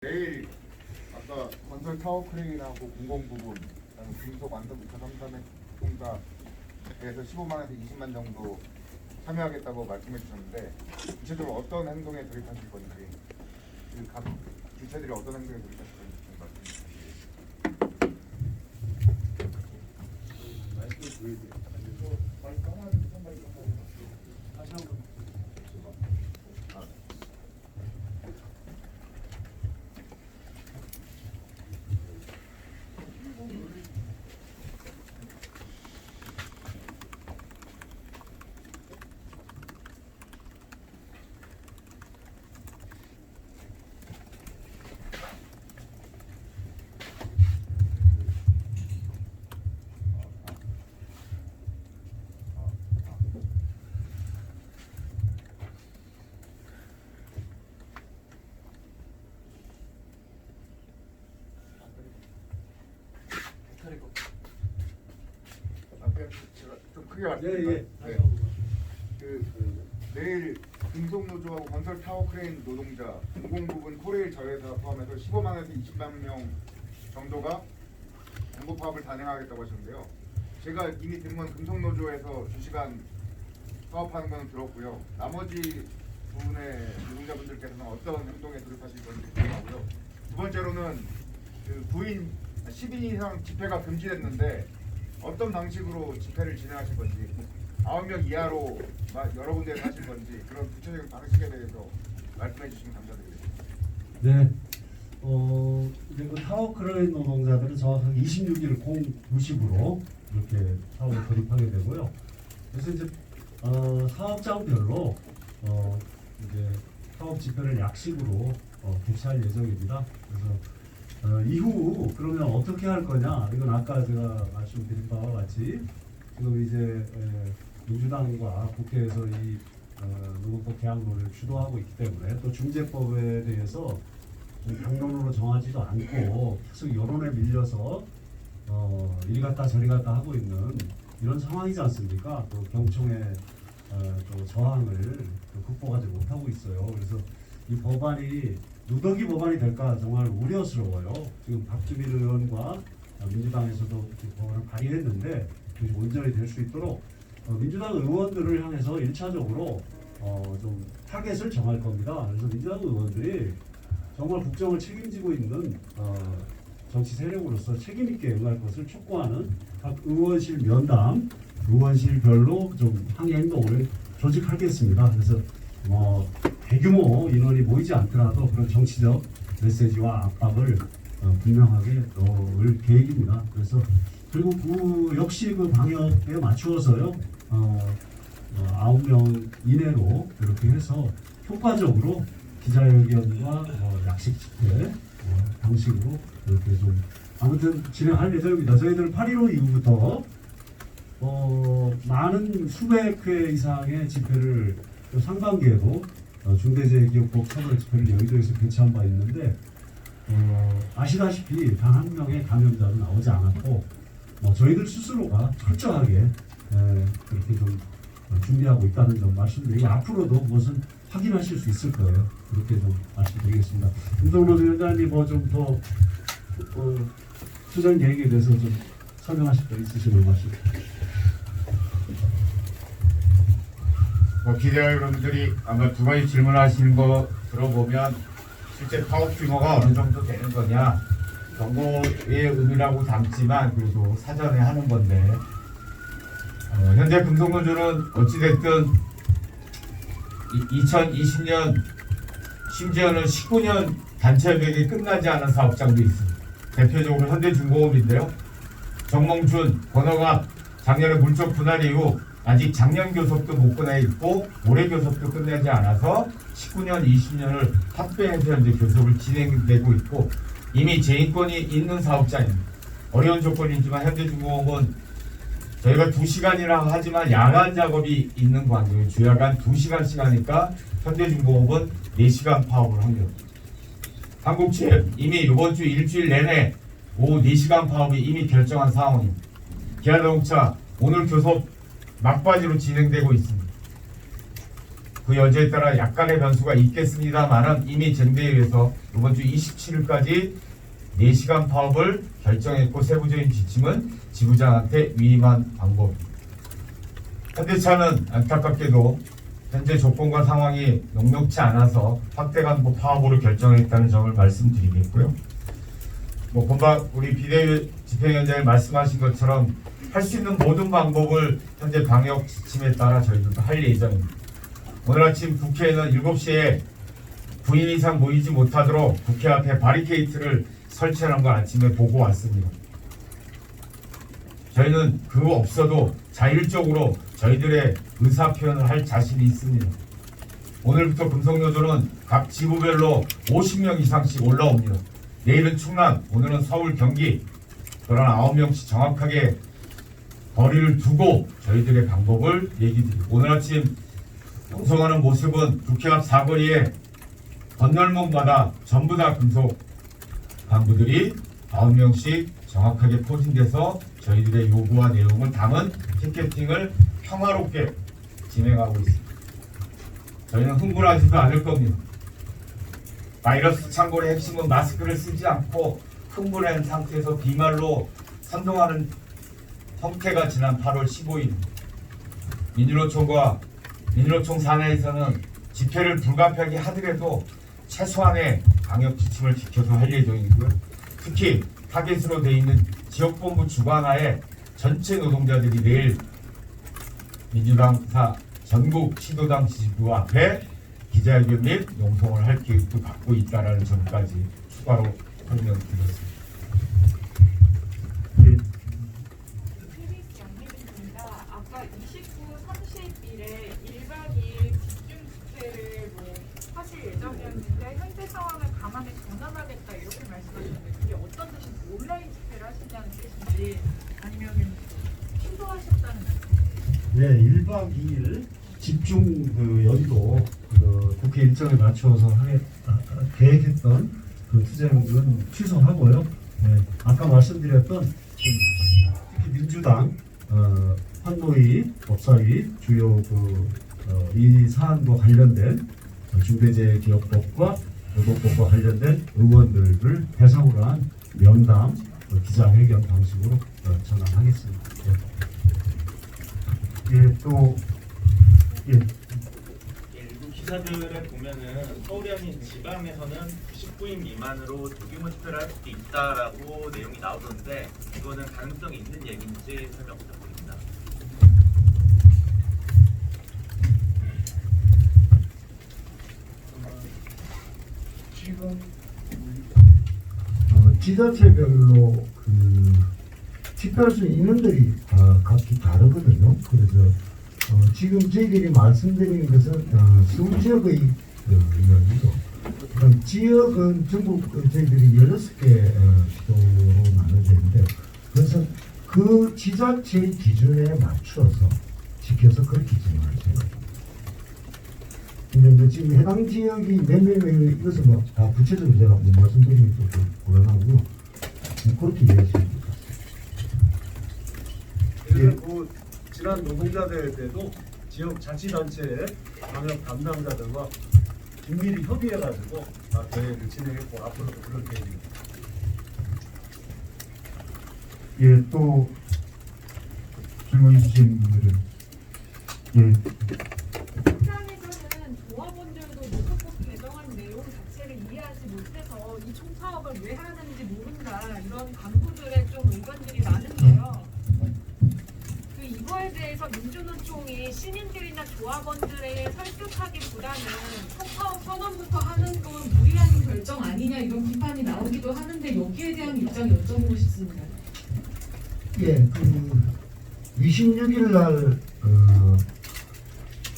내일 아까 건설 타워 크레인하고 공공 부분, 그다음에 금속 완성부터 3, 400공사에서 15만에서 20만 정도 참여하겠다고 말씀해 주셨는데 구체적으로 어떤 행동에 돌입하실 건지, 각 주체들이 어떤 행동에 돌입하실 건지 좀 말씀해 주세요. 제가 좀 크게 말씀드릴까요? 네. 내일 금속노조하고 건설 타워 크레인 노동자, 공공부분 코레일 자회사 포함해서 15만에서 20만 명 정도가 정보 파업을 단행하겠다고 하셨는데요. 제가 이미 들은 건 금속노조에서 2시간 파업하는 건 들었고요. 나머지 부분의 노동자분들께서는 어떤 행동에 돌입하실 건지 궁금하고요. 두 번째로는 그 10인 이상 집회가 금지됐는데 어떤 방식으로 집회를 진행하실 건지, 9명 이하로 여러 군데에서 하실 건지, 그런 구체적인 방식에 대해서 말씀해 주시면 감사드리겠습니다. 네. 이제 그 타워 크레인 노동자들은 정확하게 26일 09시부로 이렇게 사업에 돌입하게 되고요. 그래서 이제 사업장별로 이제 사업 집회를 약식으로 개최할 예정입니다. 그래서 이후 그러면 어떻게 할 거냐? 이건 아까 제가 말씀드린 바와 같이 지금 이제 민주당과 국회에서 이 노동법 개혁론을 주도하고 있기 때문에, 또 중재법에 대해서 당론으로 정하지도 않고 계속 여론에 밀려서 이리 갔다 저리 갔다 하고 있는 이런 상황이지 않습니까? 또 경총의 또 저항을 또 극복하지 못하고 있어요. 그래서 이 법안이 누더기 법안이 될까 정말 우려스러워요. 지금 박주민 의원과 민주당에서도 법안을 발의했는데 그것이 온전히 될 수 있도록 민주당 의원들을 향해서 1차적으로 좀 타겟을 정할 겁니다. 그래서 민주당 의원들이 정말 국정을 책임지고 있는 정치 세력으로서 책임 있게 응할 것을 촉구하는 각 의원실 면담, 의원실별로 좀 항의 행동을 조직하겠습니다. 그래서 대규모 인원이 모이지 않더라도 그런 정치적 메시지와 압박을 분명하게 넣을 계획입니다. 그래서 그리고 역시 그 방역에 맞추어서요, 9명 이내로 이렇게 해서 효과적으로 기자회견과 약식 집회 방식으로 이렇게 좀 아무튼 진행할 예정입니다. 저희들 8.15 이후부터 많은 수백 회 이상의 집회를 상반기에도 중대재해기업법 처벌 집회를 여의도에서 개최한 바 있는데 아시다시피 단 한 명의 감염자도 나오지 않았고 저희들 스스로가 철저하게 그렇게 좀 준비하고 있다는 점 말씀드리고, 앞으로도 그것은 확인하실 수 있을 거예요. 그렇게 좀 말씀드리겠습니다. 김동노 위원장님 좀 더 수정 계획에 대해서 좀 설명하실 거 있으시면 말씀. 기자 여러분들이 아마 두 가지 질문하시는 거 들어보면 실제 파업 규모가 어느 정도 되는 거냐, 정보의 의미라고 담지만 그래도 사전에 하는 건데, 현재 금속노조는 어찌됐든 2020년 심지어는 19년 단체협약이 끝나지 않은 사업장도 있습니다. 대표적으로 현대중공업인데요. 정몽준, 권어갑 작년에 물적 분할 이후 아직 작년 교섭도 못 끝내 있고 올해 교섭도 끝내지 않아서 19년, 20년을 합병해서 현재 교섭을 진행되고 있고, 이미 재인권이 있는 사업장입니다. 어려운 조건이지만 현대중공업은 저희가 2시간이라 하지만 야간 작업이 있는 관계예요. 주야간 2시간씩 하니까 현대중공업은 4시간 파업을 한 겁니다. 한국체협 이미 이번 주 일주일 내내 오후 4시간 파업이 이미 결정한 상황입니다. 기아자동차 오늘 교섭 막바지로 진행되고 있습니다. 그 여지에 따라 약간의 변수가 있겠습니다만은 이미 젠대회에서 이번 주 27일까지 4시간 파업을 결정했고 세부적인 지침은 지부장한테 위임한 방법입니다. 현대차는 안타깝게도 현재 조건과 상황이 녹록치 않아서 확대 간부 파업으로 결정했다는 점을 말씀드리겠고요. 본방 우리 비대 집행위원장이 말씀하신 것처럼 할 수 있는 모든 방법을 현재 방역 지침에 따라 저희들도 할 예정입니다. 오늘 아침 국회에는 7시에 9인 이상 모이지 못하도록 국회 앞에 바리케이트를 설치하는 걸 아침에 보고 왔습니다. 저희는 그거 없어도 자율적으로 저희들의 의사표현을 할 자신이 있습니다. 오늘부터 금속노조는 각 지부별로 50명 이상씩 올라옵니다. 내일은 충남, 오늘은 서울, 경기 그런 9명씩 정확하게 거리를 두고 저희들의 방법을 얘기드리고 오늘 아침 방송하는 모습은 국회 앞 사거리에 건널목마다 전부 다 금속 간부들이 9명씩 정확하게 포진돼서 저희들의 요구와 내용을 담은 피켓팅을 평화롭게 진행하고 있습니다. 저희는 흥분하지도 않을 겁니다. 바이러스 창궐의 핵심은 마스크를 쓰지 않고 흥분한 상태에서 비말로 선동하는 형태가 지난 8월 15일 민주노총 산하에서는 집회를 불가피하게 하더라도 최소한의 방역 지침을 지켜서 할 예정이고요. 특히 타겟으로 되어 있는 지역본부 주관하에 전체 노동자들이 내일 민주당사 전국 시도당 지지부 앞에 기자회견 및 농성을 할 계획도 갖고 있다는 점까지 추가로 설명드렸습니다. 아까 29, 30일에 1박 2일 집중 집회를 하실 예정이었는데 현재 상황을 감안해 전환하겠다 이렇게 말씀하셨는데 그게 어떤 뜻인지 온라인 집회를 하신다는 뜻인지 아니면 취소하셨다는 뜻인지? 네, 1박 2일 집중 연도 국회 일정에 맞춰서 계획했던 그 투쟁은 취소하고요. 네, 아까 말씀드렸던 특히 민주당 환노위, 법사위 주요 이 사안과 관련된 중대재해기업법과 노동법과 관련된 의원들을 대상으로 한 면담 기자회견 방식으로 전환하겠습니다. 일부 기사들에 보면은 서울이 아닌 지방에서는 99인 미만으로 대규모 집회를 할 수도 있다라고 내용이 나오던데 이거는 가능성이 있는 얘기인지 설명 부탁드립니다. 지금 지자체별로 집회할 수 있는 인원들이 각기 다르거든요. 그래서 지금 저희들이 말씀드리는 것은 수지역의 인원이고 그럼 지역은 전국 저희들이 16개 시도로 나눠져 있는데 그래서 그 지자체의 기준에 맞춰서 지켜서 그렇게 진행할 생각입니다. 근데 지금 해당 지역이 몇 명이 이것은 다 구체적으로 제가 말씀드리면 좀 곤란하고 그렇게 이해하시면 됩니다. 그리고 지난 노동자대회 때도 지역 자치단체의 방역 담당자들과 긴밀히 협의해가지고 대회를 진행했고 앞으로도 그럴 계획입니다. 예, 또 질문 주신 분들은 현장에서는 조합원들도 노동법 개정안 내용 자체를 이해하지 못해서 이 총파업을 왜 하는지 모른다 이런 간부들의 좀 의견들이 많은데요. 이거에 대해서 민주노총이 시민들이나 조합원들에게 설득하기보다는 총파업 선언부터 하는 건 무리한 결정 아니냐 이런 비판이 나오기도 하는데 여기에 대한 입장 여쭤보고 싶습니다. 예, 26일 날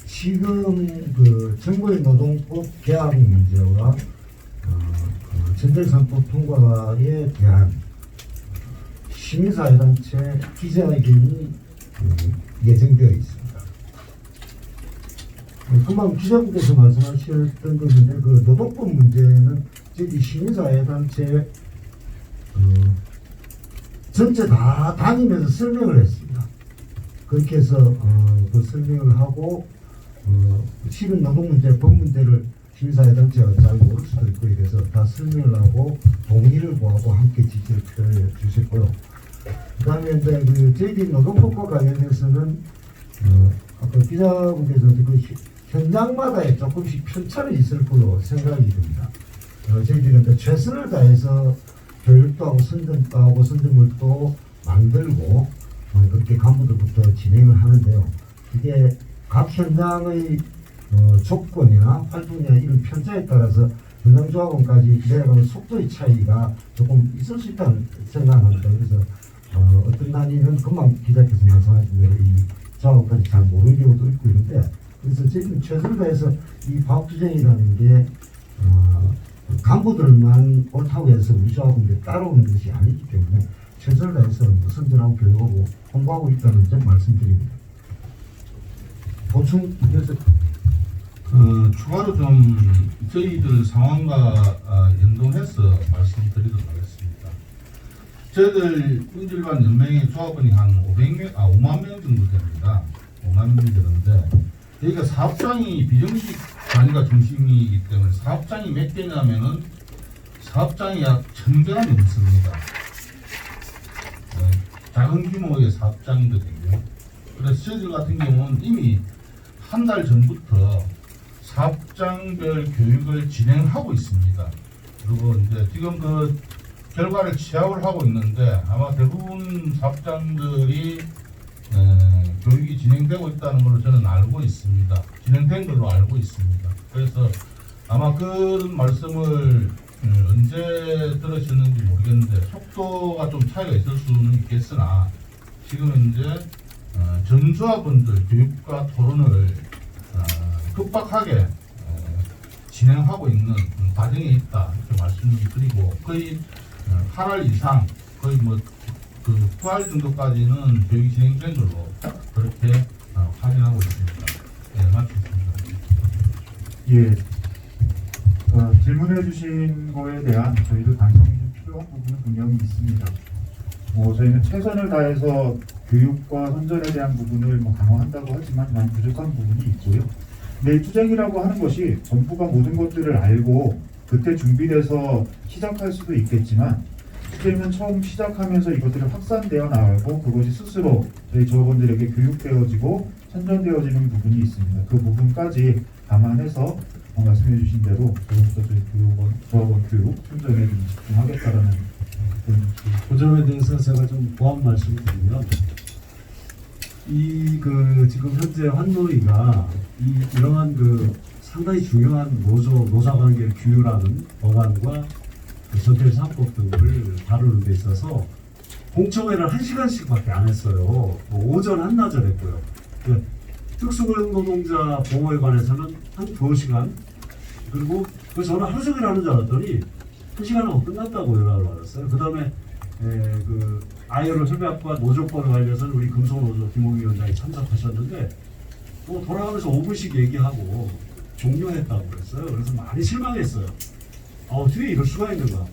지금 정부의 노동법 개혁 문제와 전자상법 통과에 대한 시민사회단체 기자회견이 예정되어 있습니다. 금방 기자분께서 말씀하셨던 것인데 그 노동법 문제는 저희 시민사회단체 전체 다 다니면서 설명을 했습니다. 그렇게 해서 그 설명을 하고 실은 노동 문제, 법 문제를 심사위원장이 잘 모를 수도 있고 이래서 다 설명을 하고 동의를 구하고 함께 지지를 표해 주셨고요. 그 다음에 이제 그 저희들이 노동법과 관련해서는 아까 기자분께서도 그 현장마다 조금씩 편차는 있을 걸로 생각이 듭니다. 저희들은 이제 최선을 다해서 교육도 하고 선전도 하고 선전물도 만들고 그렇게 간부들부터 진행을 하는데요. 이게 각 현장의 조건이나 활동이나 이런 편차에 따라서 현장조합원까지 내려가는 속도의 차이가 조금 있을 수 있다는 생각합니다. 그래서 어떤 단위는 금방 기자께서 말씀하신 대로 이 조합원까지 잘 모르는 경우도 있고 이런데 그래서 저희는 최선을 다해서 이 파업투쟁이라는 게 간부들만 옳다고 해서 우리 조합원들이 따라오는 것이 아니기 때문에 최선을 다해서 선전하고 교육하고 홍보하고 있다는 점 말씀드립니다. 보충 그래서 추가로 좀 저희들 상황과 연동해서 말씀드리도록 하겠습니다. 저희들 인질반 연맹의 조합원이 한 5만 명 정도 됩니다. 5만 명 되는데 여기가 사업장이 비정규직 단위가 중심이기 때문에 사업장이 몇 개냐면은 사업장이 약 1000개가 넘습니다. 작은 규모의 사업장이거든요. 그래서 저희들 같은 경우는 이미 한 달 전부터 사업장별 교육을 진행하고 있습니다. 그리고 이제 지금 그 결과를 취합을 하고 있는데 아마 대부분 사업장들이 교육이 진행되고 있다는 걸로 저는 알고 있습니다. 진행된 걸로 알고 있습니다. 그래서 아마 그런 말씀을 언제 들으셨는지 모르겠는데 속도가 좀 차이가 있을 수는 있겠으나 지금 이제 전 조합원들 교육과 토론을 급박하게 진행하고 있는 과정에 있다 이렇게 말씀을 드리고 거의 8월 이상 거의 뭐 그 9월 정도까지는 교육이 진행된 걸로 그렇게 확인하고 있습니다. 네, 맞습니다. 예, 질문해 주신 거에 대한 저희도 반성이 좀 필요한 부분은 분명히 있습니다. 저희는 최선을 다해서 교육과 선전에 대한 부분을 강화한다고 하지만 많이 부족한 부분이 있고요. 근데 이 투쟁이라고 하는 것이 정부가 모든 것들을 알고 그때 준비돼서 시작할 수도 있겠지만 투쟁은 처음 시작하면서 이것들이 확산되어 나가고 그것이 스스로 저희 조합원들에게 교육되어지고 선전되어지는 부분이 있습니다. 그 부분까지 감안해서 말씀해 주신 대로 조금더 저희 조합원 교육 선전에 좀 집중하겠다라는 그 점에 대해서 제가 좀 보완 말씀을 드리면 지금 현재 환노위가 이러한 상당히 중요한 노사 관계를 규율하는 법안과 전태일 3법 등을 다루는 데 있어서 공청회를 1시간씩밖에 안 했어요. 오전 한나절 했고요. 특수고용 노동자 보호에 관해서는 한 2시간, 그리고 저는 하루 종일 하는 줄 알았더니 1시간하고 끝났다고 연락을 받았어요. 그 다음에 아이언 협약과 노조법에 관련해서는 우리 금속노조 김홍희 위원장이 참석하셨는데 돌아가면서 5분씩 얘기하고 종료했다고 그랬어요. 그래서 많이 실망했어요. 어떻게 이럴 수가 있는가.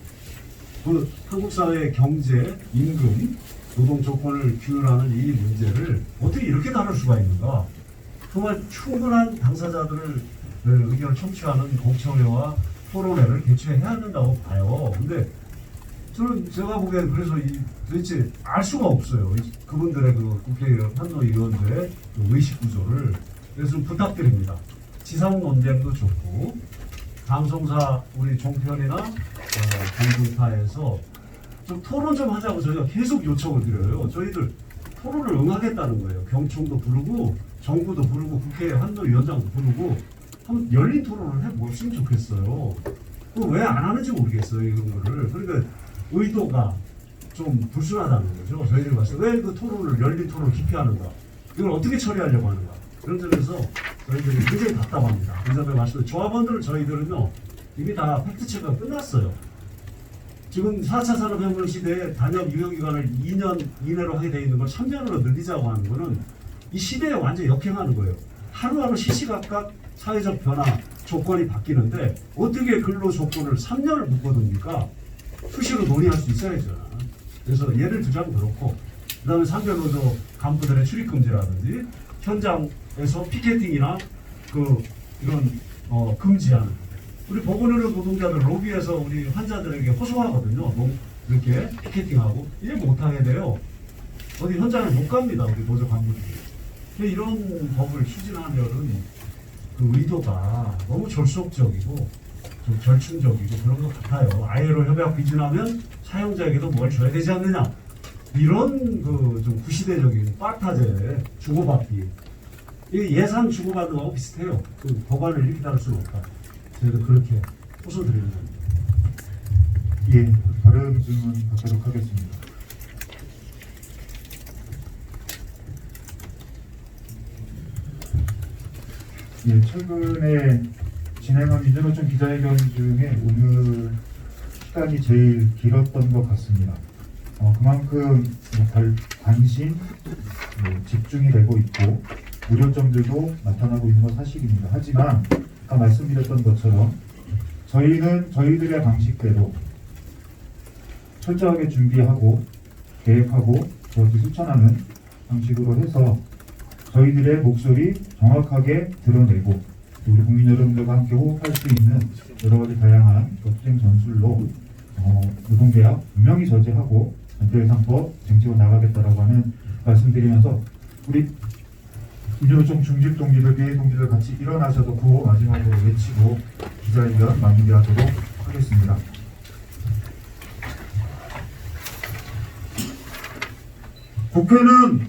한국 사회의 경제, 임금, 노동 조건을 규율하는 이 문제를 어떻게 이렇게 다룰 수가 있는가. 정말 충분한 당사자들을 의견을 청취하는 공청회와 토론회를 개최해야 된다고 봐요. 근데 제가 보기엔 그래서 도대체 알 수가 없어요. 그분들의 국회의원, 환노위원들의 의식 구조를. 그래서 좀 부탁드립니다. 지상 논쟁도 좋고 방송사 우리 종편이나 공중파에서 좀 토론 좀 하자고 저희가 계속 요청을 드려요. 저희들 토론을 응하겠다는 거예요. 경총도 부르고 정부도 부르고 국회 환노위원장도 부르고 한번 열린 토론을 해보시면 좋겠어요. 왜 안 하는지 모르겠어요. 이런 거를. 그러니까 의도가 좀 불순하다는 거죠. 저희들이 봤을 때 왜 그 토론을 열린 토론을 기피하는가. 이걸 어떻게 처리하려고 하는가. 그런 점에서 저희들이 굉장히 답답합니다. 그 점에 말씀 조합원들은 저희들은요 이미 다 팩트체크가 끝났어요. 지금 4차 산업혁명 시대에 단협 유효기간을 2년 이내로 하게 돼 있는 걸 3년으로 늘리자고 하는 거는 이 시대에 완전히 역행하는 거예요. 하루하루 시시각각 사회적 변화 조건이 바뀌는데 어떻게 근로 조건을 3년을 묶어둡니까? 수시로 논의할 수 있어야죠. 그래서 예를 들자면 그렇고 그 다음에 상별노조 간부들의 출입금지라든지 현장에서 피켓팅이나 이런 금지하는 우리 보건의료 노동자들 로비에서 우리 환자들에게 호소하거든요. 이렇게 피켓팅하고 일 못하게 돼요. 어디 현장에 못 갑니다. 우리 노조 간부들이. 이런 법을 추진하면은 그 의도가 너무 절속적이고 좀 절충적이고 그런 것 같아요. ILO 협약 비준하면 사용자에게도 뭘 줘야 되지 않느냐 이런 그 좀 구시대적인 빠타제 주고받기 이 예산 주고받는 거하고 비슷해요. 그 법안을 이렇게 다룰 수는 없다. 저희가 그렇게 호소드리는 겁니다. 예, 다른 질문 받도록 하겠습니다. 예, 최근에 진행한 민주노총 기자회견 중에 오늘 시간이 제일 길었던 것 같습니다. 그만큼 관심, 집중이 되고 있고 우려점들도 나타나고 있는 건 사실입니다. 하지만 아까 말씀드렸던 것처럼 저희는 저희들의 방식대로 철저하게 준비하고 계획하고 그렇게 실천하는 방식으로 해서 저희들의 목소리 정확하게 드러내고 우리 국민 여러분들과 함께 호흡할 수 있는 여러 가지 다양한 투쟁 전술로 노동계약 분명히 저지하고 전태일상법 쟁취고 나가겠다라고 하는 말씀드리면서 우리 민주노총 중직 동기들, 비행 동기들 같이 일어나셔서 구호 마지막으로 외치고 기자회견 마무리하도록 하겠습니다. 국회는